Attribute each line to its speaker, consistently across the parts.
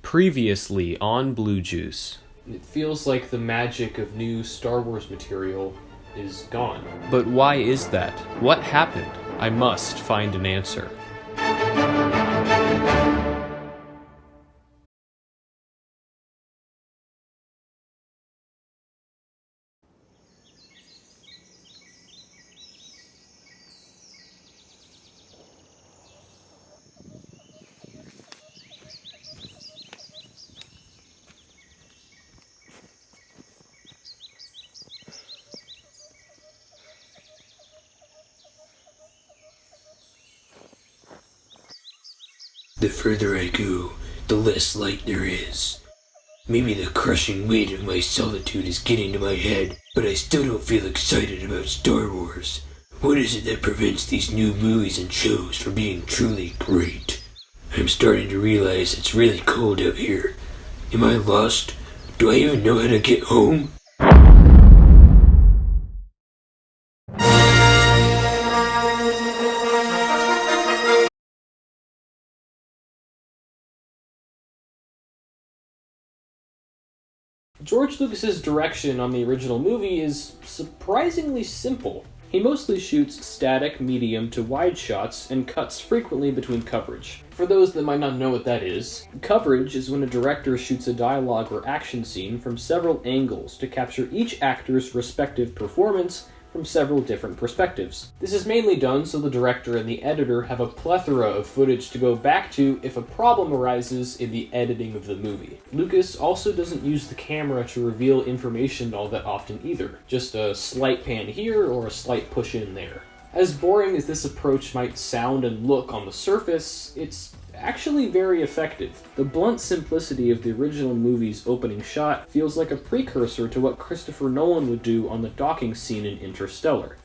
Speaker 1: Previously on Blue Juice. It feels like the magic of new Star Wars material is gone. But why is that? What happened? I must find an answer.
Speaker 2: The further I go, the less light there is. Maybe the crushing weight of my solitude is getting to my head, but I still don't feel excited about Star Wars. What is it that prevents these new movies and shows from being truly great? I'm starting to realize it's really cold out here. Am I lost? Do I even know how to get home?
Speaker 1: George Lucas's direction on the original movie is surprisingly simple. He mostly shoots static, medium to wide shots and cuts frequently between coverage. For those that might not know what that is, coverage is when a director shoots a dialogue or action scene from several angles to capture each actor's respective performance from several different perspectives. This is mainly done so the director and the editor have a plethora of footage to go back to if a problem arises in the editing of the movie. Lucas also doesn't use the camera to reveal information all that often either, just a slight pan here or a slight push in there. As boring as this approach might sound and look on the surface, it's actually very effective. The blunt simplicity of the original movie's opening shot feels like a precursor to what Christopher Nolan would do on the docking scene in Interstellar.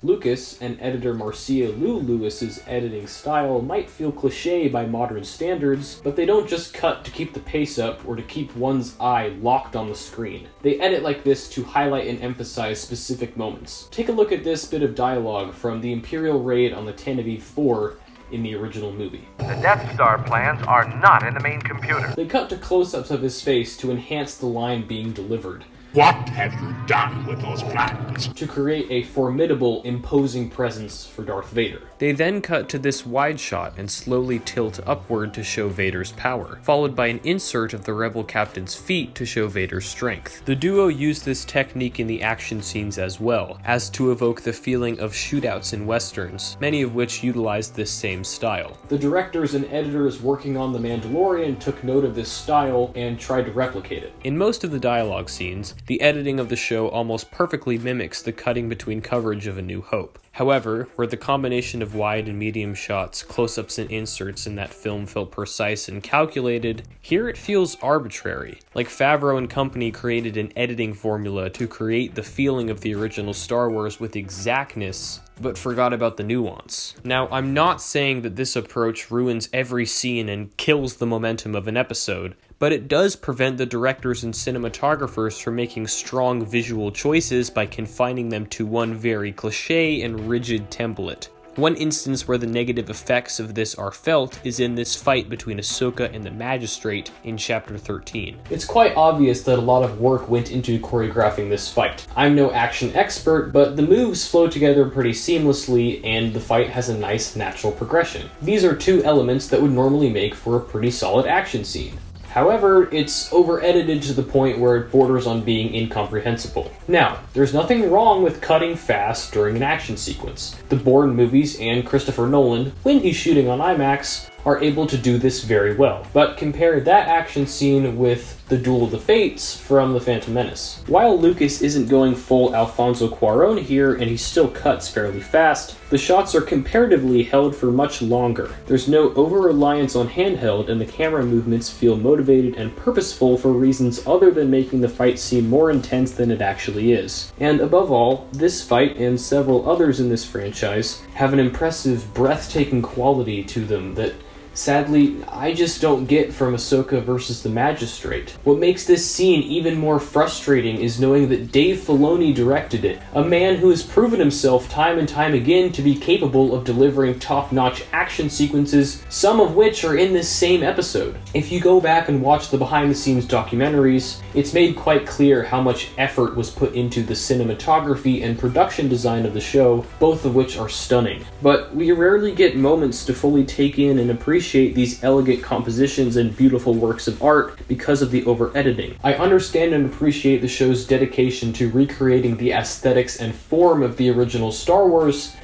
Speaker 1: Lucas and editor Marcia Lou Lewis's editing style might feel cliché by modern standards, but they don't just cut to keep the pace up or to keep one's eye locked on the screen. They edit like this to highlight and emphasize specific moments. Take a look at this bit of dialogue from the Imperial raid on the Tantive 4 in the original movie.
Speaker 3: The Death Star plans are not in the main computer.
Speaker 1: They cut to close-ups of his face to enhance the line being delivered.
Speaker 4: What have you done with those plans?
Speaker 1: To create a formidable, imposing presence for Darth Vader. They then cut to this wide shot and slowly tilt upward to show Vader's power, followed by an insert of the rebel captain's feet to show Vader's strength. The duo used this technique in the action scenes as well, as to evoke the feeling of shootouts in westerns, many of which utilized this same style. The directors and editors working on The Mandalorian took note of this style and tried to replicate it. In most of the dialogue scenes, the editing of the show almost perfectly mimics the cutting between coverage of A New Hope. However, where the combination of wide and medium shots, close-ups and inserts in that film felt precise and calculated, here it feels arbitrary, like Favreau and company created an editing formula to create the feeling of the original Star Wars with exactness, but forgot about the nuance. Now, I'm not saying that this approach ruins every scene and kills the momentum of an episode, but it does prevent the directors and cinematographers from making strong visual choices by confining them to one very cliché and rigid template. One instance where the negative effects of this are felt is in this fight between Ahsoka and the Magistrate in Chapter 13. It's quite obvious that a lot of work went into choreographing this fight. I'm no action expert, but the moves flow together pretty seamlessly and the fight has a nice natural progression. These are two elements that would normally make for a pretty solid action scene. However, it's over-edited to the point where it borders on being incomprehensible. Now, there's nothing wrong with cutting fast during an action sequence. The Bourne movies and Christopher Nolan, when he's shooting on IMAX, are able to do this very well. But compare that action scene with the Duel of the Fates from The Phantom Menace. While Lucas isn't going full Alfonso Cuarón here and he still cuts fairly fast, the shots are comparatively held for much longer. There's no over-reliance on handheld and the camera movements feel motivated and purposeful for reasons other than making the fight seem more intense than it actually is. And above all, this fight and several others in this franchise have an impressive, breathtaking quality to them that sadly, I just don't get from Ahsoka versus the Magistrate. What makes this scene even more frustrating is knowing that Dave Filoni directed it, a man who has proven himself time and time again to be capable of delivering top-notch action sequences, some of which are in this same episode. If you go back and watch the behind-the-scenes documentaries, it's made quite clear how much effort was put into the cinematography and production design of the show, both of which are stunning. But we rarely get moments to fully take in and appreciate these elegant compositions and beautiful works of art because of the over-editing. I understand and appreciate the show's dedication to recreating the aesthetics and form of the original Star Wars,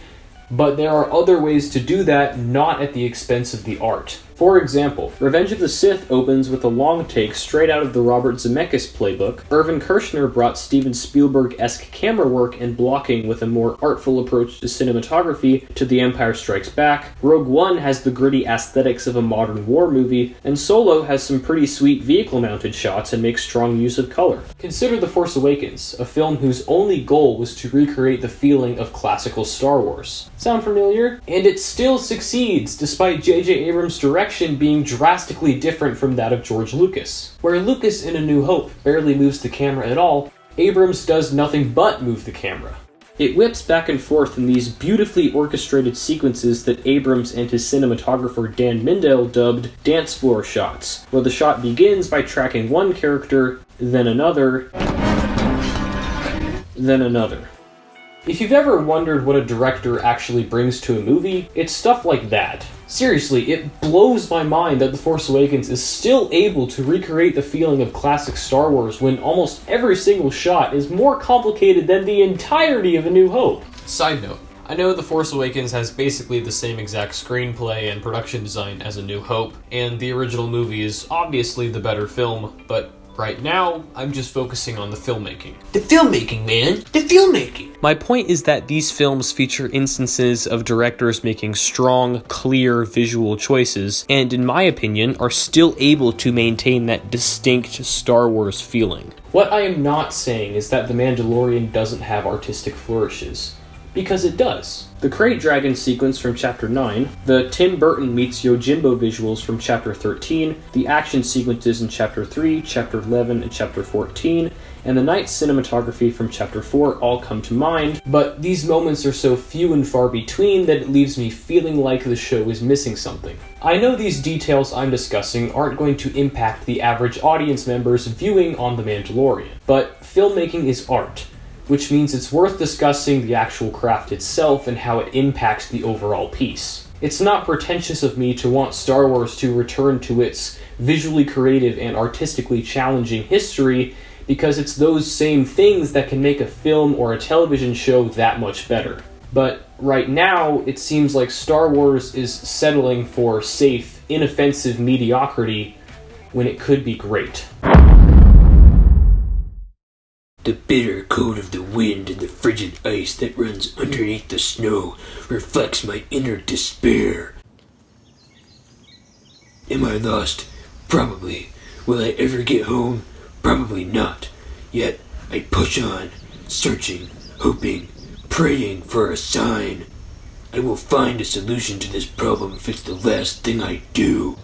Speaker 1: but there are other ways to do that, not at the expense of the art. For example, Revenge of the Sith opens with a long take straight out of the Robert Zemeckis playbook. Irvin Kershner brought Steven Spielberg-esque camera work and blocking with a more artful approach to cinematography to The Empire Strikes Back. Rogue One has the gritty aesthetics of a modern war movie, and Solo has some pretty sweet vehicle-mounted shots and makes strong use of color. Consider The Force Awakens, a film whose only goal was to recreate the feeling of classical Star Wars. Sound familiar? And it still succeeds, despite J.J. Abrams' direction being drastically different from that of George Lucas. Where Lucas in A New Hope barely moves the camera at all, Abrams does nothing but move the camera. It whips back and forth in these beautifully orchestrated sequences that Abrams and his cinematographer Dan Mindell dubbed dance floor shots, where the shot begins by tracking one character, then another, then another. If you've ever wondered what a director actually brings to a movie, it's stuff like that. Seriously, it blows my mind that The Force Awakens is still able to recreate the feeling of classic Star Wars when almost every single shot is more complicated than the entirety of A New Hope. Side note, I know The Force Awakens has basically the same exact screenplay and production design as A New Hope, and the original movie is obviously the better film, but right now, I'm just focusing on the filmmaking.
Speaker 2: The filmmaking, man! The filmmaking!
Speaker 1: My point is that these films feature instances of directors making strong, clear visual choices, and in my opinion, are still able to maintain that distinct Star Wars feeling. What I am not saying is that The Mandalorian doesn't have artistic flourishes, because it does. The Krayt Dragon sequence from Chapter 9, the Tim Burton meets Yojimbo visuals from Chapter 13, the action sequences in Chapter 3, Chapter 11, and Chapter 14, and the night cinematography from Chapter 4 all come to mind, but these moments are so few and far between that it leaves me feeling like the show is missing something. I know these details I'm discussing aren't going to impact the average audience members viewing on The Mandalorian, but filmmaking is art, which means it's worth discussing the actual craft itself and how it impacts the overall piece. It's not pretentious of me to want Star Wars to return to its visually creative and artistically challenging history, because it's those same things that can make a film or a television show that much better. But right now, it seems like Star Wars is settling for safe, inoffensive mediocrity when it could be great.
Speaker 2: The bitter cold of the wind and the frigid ice that runs underneath the snow reflects my inner despair. Am I lost? Probably. Will I ever get home? Probably not. Yet, I push on, searching, hoping, praying for a sign. I will find a solution to this problem if it's the last thing I do.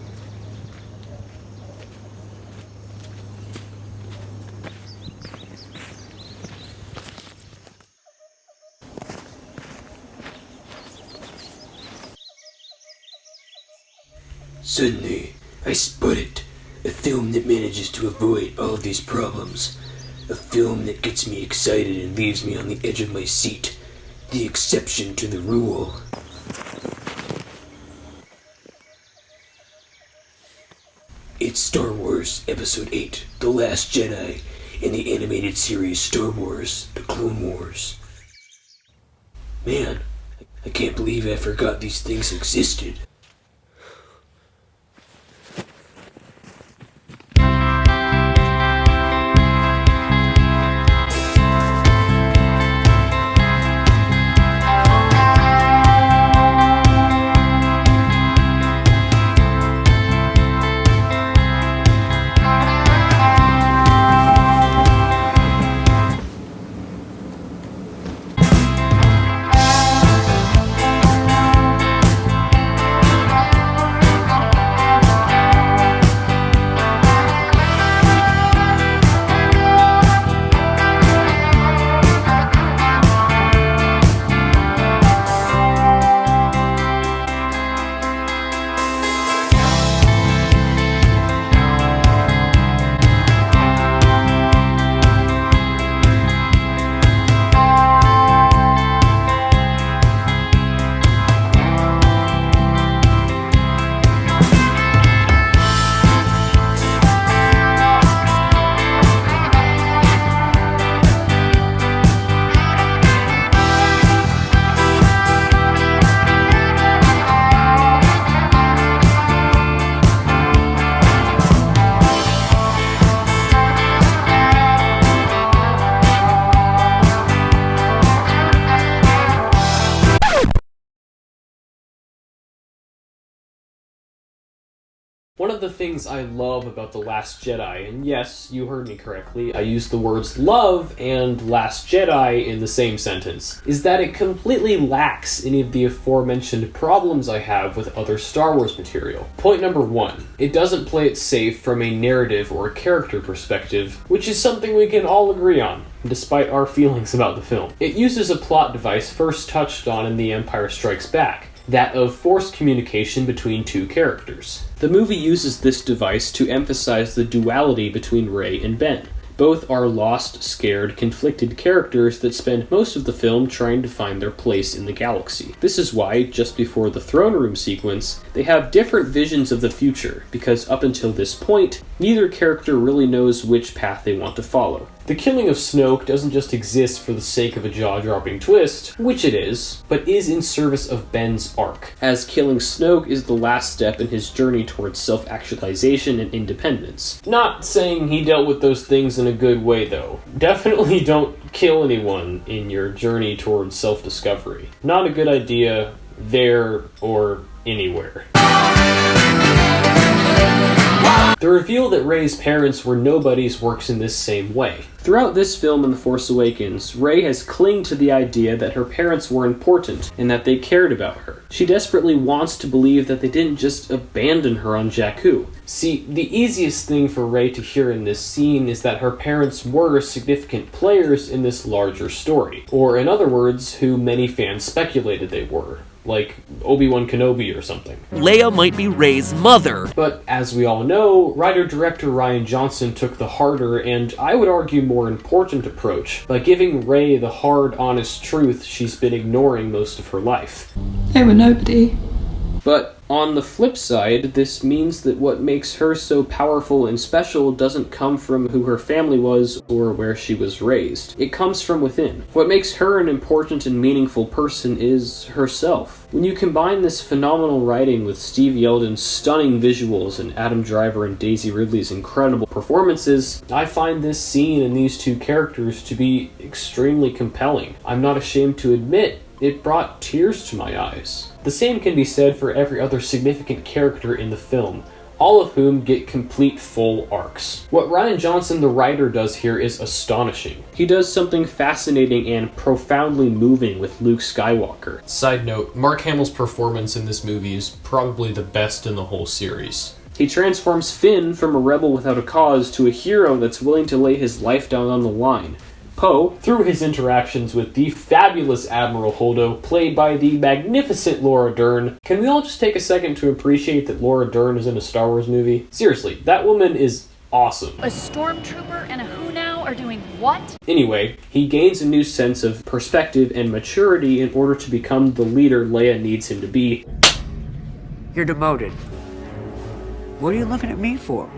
Speaker 2: Suddenly, I spot it. A film that manages to avoid all of these problems. A film that gets me excited and leaves me on the edge of my seat. The exception to the rule. It's Star Wars Episode 8, The Last Jedi, in the animated series Star Wars, The Clone Wars. Man, I can't believe I forgot these things existed.
Speaker 1: One of the things I love about The Last Jedi, and yes, you heard me correctly, I used the words love and Last Jedi in the same sentence, is that it completely lacks any of the aforementioned problems I have with other Star Wars material. Point number 1, it doesn't play it safe from a narrative or a character perspective, which is something we can all agree on, despite our feelings about the film. It uses a plot device first touched on in The Empire Strikes Back, that of forced communication between two characters. The movie uses this device to emphasize the duality between Rey and Ben. Both are lost, scared, conflicted characters that spend most of the film trying to find their place in the galaxy. This is why, just before the throne room sequence, they have different visions of the future, because up until this point, neither character really knows which path they want to follow. The killing of Snoke doesn't just exist for the sake of a jaw-dropping twist, which it is, but is in service of Ben's arc, as killing Snoke is the last step in his journey towards self-actualization and independence. Not saying he dealt with those things in a good way, though. Definitely don't kill anyone in your journey towards self-discovery. Not a good idea there or anywhere. The reveal that Rey's parents were nobodies works in this same way. Throughout this film and The Force Awakens, Rey has clung to the idea that her parents were important and that they cared about her. She desperately wants to believe that they didn't just abandon her on Jakku. See, the easiest thing for Rey to hear in this scene is that her parents were significant players in this larger story, or in other words, who many fans speculated they were. Like Obi-Wan Kenobi or something.
Speaker 5: Leia might be Rey's mother.
Speaker 1: But as we all know, writer-director Rian Johnson took the harder and, I would argue, more important approach by giving Rey the hard, honest truth she's been ignoring most of her life.
Speaker 6: They were nobody.
Speaker 1: But on the flip side, this means that what makes her so powerful and special doesn't come from who her family was or where she was raised. It comes from within. What makes her an important and meaningful person is herself. When you combine this phenomenal writing with Steve Yeldon's stunning visuals and Adam Driver and Daisy Ridley's incredible performances, I find this scene and these two characters to be extremely compelling. I'm not ashamed to admit it brought tears to my eyes. The same can be said for every other significant character in the film, all of whom get complete full arcs. What Rian Johnson, the writer, does here is astonishing. He does something fascinating and profoundly moving with Luke Skywalker. Side note, Mark Hamill's performance in this movie is probably the best in the whole series. He transforms Finn from a rebel without a cause to a hero that's willing to lay his life down on the line. Poe, through his interactions with the fabulous Admiral Holdo, played by the magnificent Laura Dern. Can we all just take a second to appreciate that Laura Dern is in a Star Wars movie? Seriously, that woman is awesome.
Speaker 7: A stormtrooper and a who now are doing what?
Speaker 1: Anyway, he gains a new sense of perspective and maturity in order to become the leader Leia needs him to be.
Speaker 8: You're demoted. What are you looking at me for?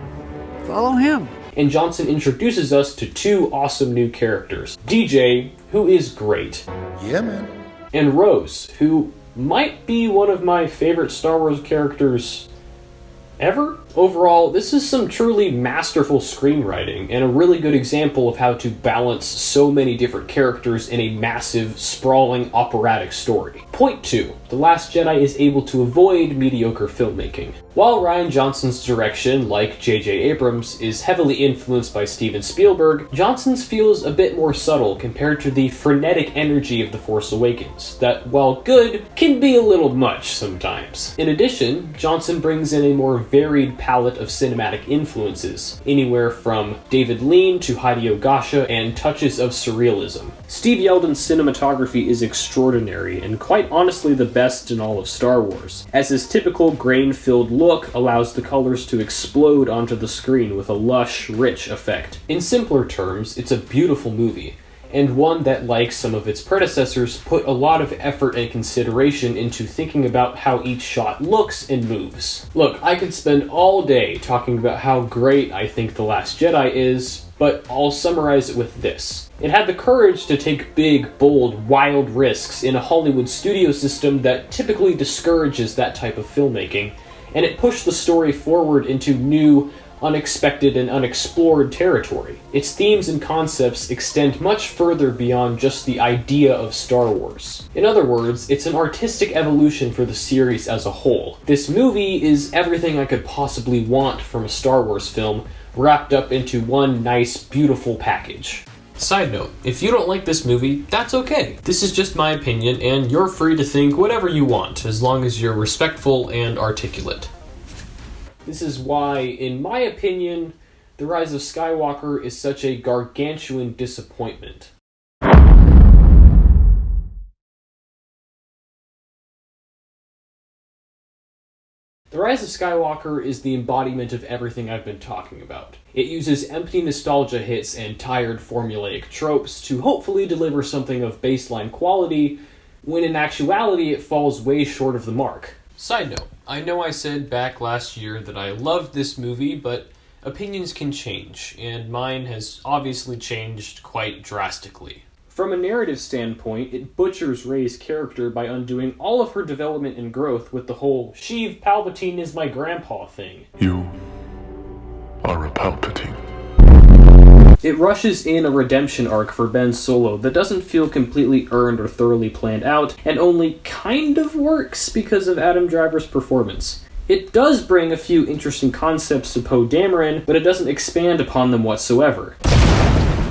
Speaker 8: Follow him.
Speaker 1: And Johnson introduces us to two awesome new characters. DJ, who is great.
Speaker 9: Yeah, man.
Speaker 1: And Rose, who might be one of my favorite Star Wars characters ever? Overall, this is some truly masterful screenwriting, and a really good example of how to balance so many different characters in a massive, sprawling, operatic story. Point 2. The Last Jedi is able to avoid mediocre filmmaking. While Rian Johnson's direction, like J.J. Abrams, is heavily influenced by Steven Spielberg, Johnson's feels a bit more subtle compared to the frenetic energy of The Force Awakens, that, while good, can be a little much sometimes. In addition, Johnson brings in a more varied palette of cinematic influences, anywhere from David Lean to Hideo Gasha and touches of surrealism. Steve Yeldon's cinematography is extraordinary, and quite honestly the best in all of Star Wars, as his typical grain-filled look allows the colors to explode onto the screen with a lush, rich effect. In simpler terms, it's a beautiful movie, and one that, like some of its predecessors, put a lot of effort and consideration into thinking about how each shot looks and moves. Look, I could spend all day talking about how great I think The Last Jedi is, but I'll summarize it with this. It had the courage to take big, bold, wild risks in a Hollywood studio system that typically discourages that type of filmmaking, and it pushed the story forward into new, unexpected and unexplored territory. Its themes and concepts extend much further beyond just the idea of Star Wars. In other words, it's an artistic evolution for the series as a whole. This movie is everything I could possibly want from a Star Wars film, wrapped up into one nice, beautiful package. Side note, if you don't like this movie, that's okay. This is just my opinion, and you're free to think whatever you want, as long as you're respectful and articulate. This is why, in my opinion, The Rise of Skywalker is such a gargantuan disappointment. The Rise of Skywalker is the embodiment of everything I've been talking about. It uses empty nostalgia hits and tired formulaic tropes to hopefully deliver something of baseline quality, when in actuality it falls way short of the mark. Side note, I know I said back last year that I loved this movie, but opinions can change, and mine has obviously changed quite drastically. From a narrative standpoint, it butchers Rey's character by undoing all of her development and growth with the whole Sheev Palpatine is my grandpa thing.
Speaker 6: You are a Palpatine.
Speaker 1: It rushes in a redemption arc for Ben Solo that doesn't feel completely earned or thoroughly planned out, and only kind of works because of Adam Driver's performance. It does bring a few interesting concepts to Poe Dameron, but it doesn't expand upon them whatsoever.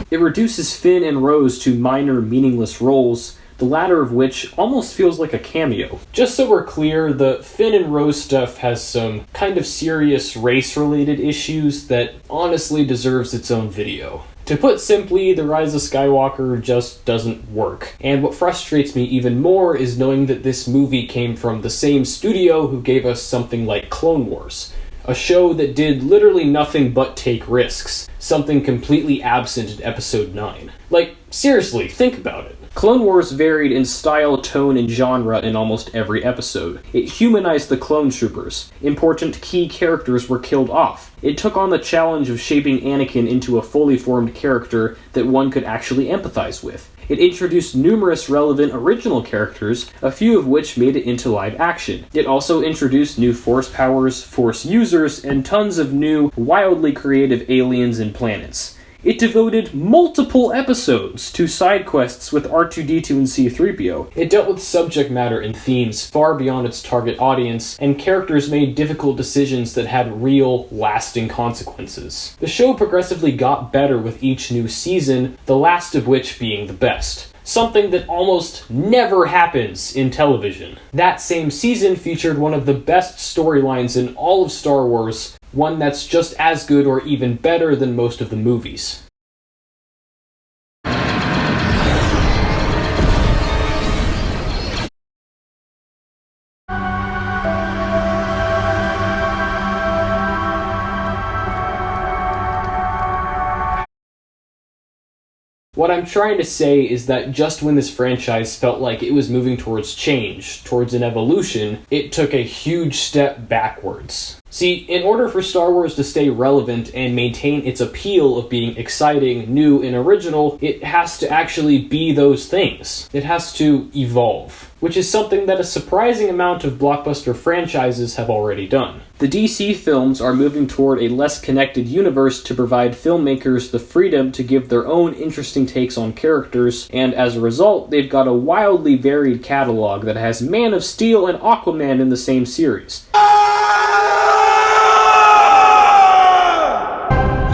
Speaker 1: It reduces Finn and Rose to minor, meaningless roles, the latter of which almost feels like a cameo. Just so we're clear, the Finn and Rose stuff has some kind of serious race-related issues that honestly deserves its own video. To put simply, The Rise of Skywalker just doesn't work. And what frustrates me even more is knowing that this movie came from the same studio who gave us something like Clone Wars, a show that did literally nothing but take risks, something completely absent in Episode 9. Like, seriously, think about it. Clone Wars varied in style, tone, and genre in almost every episode. It humanized the clone troopers. Important key characters were killed off. It took on the challenge of shaping Anakin into a fully formed character that one could actually empathize with. It introduced numerous relevant original characters, a few of which made it into live action. It also introduced new Force powers, Force users, and tons of new, wildly creative aliens and planets. It devoted multiple episodes to side quests with R2-D2 and C-3PO. It dealt with subject matter and themes far beyond its target audience, and characters made difficult decisions that had real, lasting consequences. The show progressively got better with each new season, the last of which being the best. Something that almost never happens in television. That same season featured one of the best storylines in all of Star Wars, one that's just as good or even better than most of the movies. What I'm trying to say is that just when this franchise felt like it was moving towards change, towards an evolution, it took a huge step backwards. See, in order for Star Wars to stay relevant and maintain its appeal of being exciting, new, and original, it has to actually be those things. It has to evolve, which is something that a surprising amount of blockbuster franchises have already done. The DC films are moving toward a less connected universe to provide filmmakers the freedom to give their own interesting takes on characters, and as a result, they've got a wildly varied catalog that has Man of Steel and Aquaman in the same series.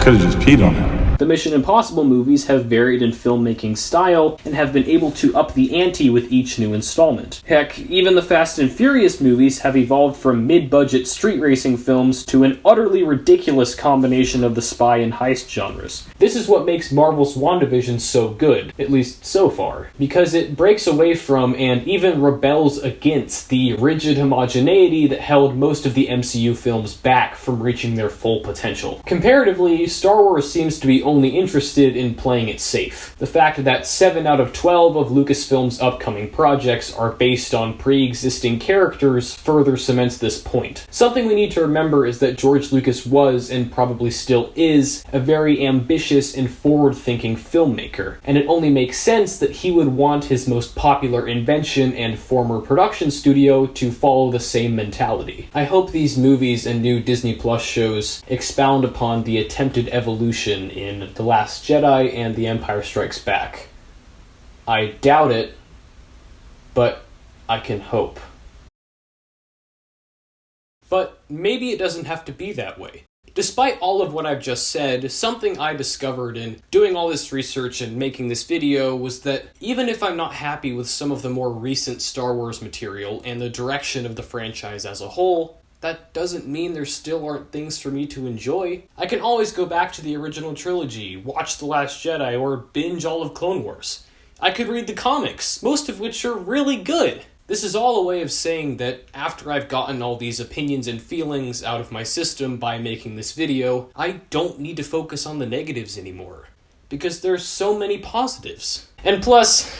Speaker 6: Could've just peed on it.
Speaker 1: The Mission Impossible movies have varied in filmmaking style and have been able to up the ante with each new installment. Heck, even the Fast and Furious movies have evolved from mid-budget street racing films to an utterly ridiculous combination of the spy and heist genres. This is what makes Marvel's WandaVision so good, at least so far, because it breaks away from and even rebels against the rigid homogeneity that held most of the MCU films back from reaching their full potential. Comparatively, Star Wars seems to be only interested in playing it safe. The fact that 7 out of 12 of Lucasfilm's upcoming projects are based on pre-existing characters further cements this point. Something we need to remember is that George Lucas was, and probably still is, a very ambitious and forward-thinking filmmaker, and it only makes sense that he would want his most popular invention and former production studio to follow the same mentality. I hope these movies and new Disney Plus shows expound upon the attempted evolution in The Last Jedi and The Empire Strikes Back. I doubt it, but I can hope. But maybe it doesn't have to be that way. Despite all of what I've just said, something I discovered in doing all this research and making this video was that even if I'm not happy with some of the more recent Star Wars material and the direction of the franchise as a whole, that doesn't mean there still aren't things for me to enjoy. I can always go back to the original trilogy, watch The Last Jedi, or binge all of Clone Wars. I could read the comics, most of which are really good. This is all a way of saying that after I've gotten all these opinions and feelings out of my system by making this video, I don't need to focus on the negatives anymore, because there's so many positives. And plus,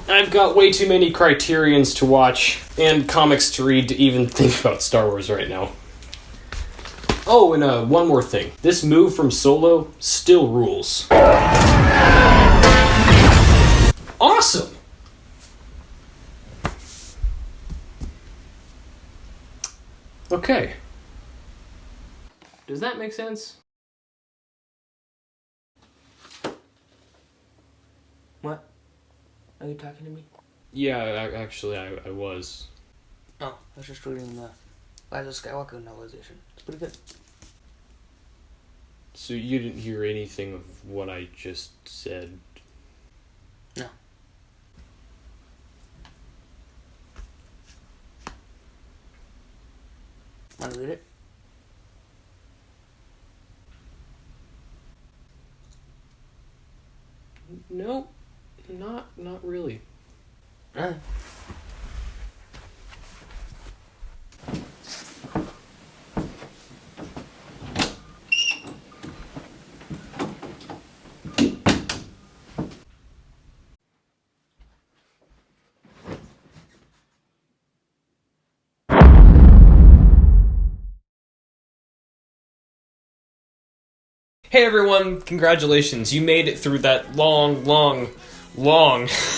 Speaker 1: I've got way too many Criterions to watch and comics to read to even think about Star Wars right now. Oh, and one more thing. This move from Solo still rules. Awesome! Okay. Does that make sense?
Speaker 9: What? Are you talking to me?
Speaker 1: Yeah, actually, I was.
Speaker 9: Oh, I was just reading the Rise of Skywalker novelization. It's pretty good.
Speaker 1: So you didn't hear anything of what I just said?
Speaker 9: No. Want to read it?
Speaker 1: No, not really. Hey everyone, congratulations, you made it through that long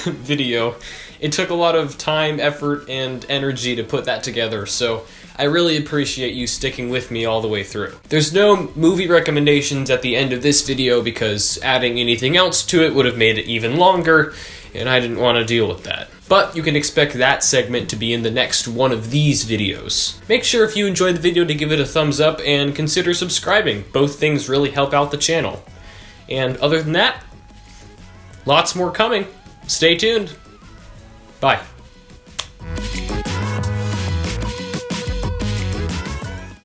Speaker 1: video. It took a lot of time, effort, and energy to put that together, so I really appreciate you sticking with me all the way through. There's no movie recommendations at the end of this video because adding anything else to it would have made it even longer, and I didn't want to deal with that. But you can expect that segment to be in the next one of these videos. Make sure if you enjoyed the video to give it a thumbs up and consider subscribing. Both things really help out the channel. And other than that, lots more coming. Stay tuned. Bye.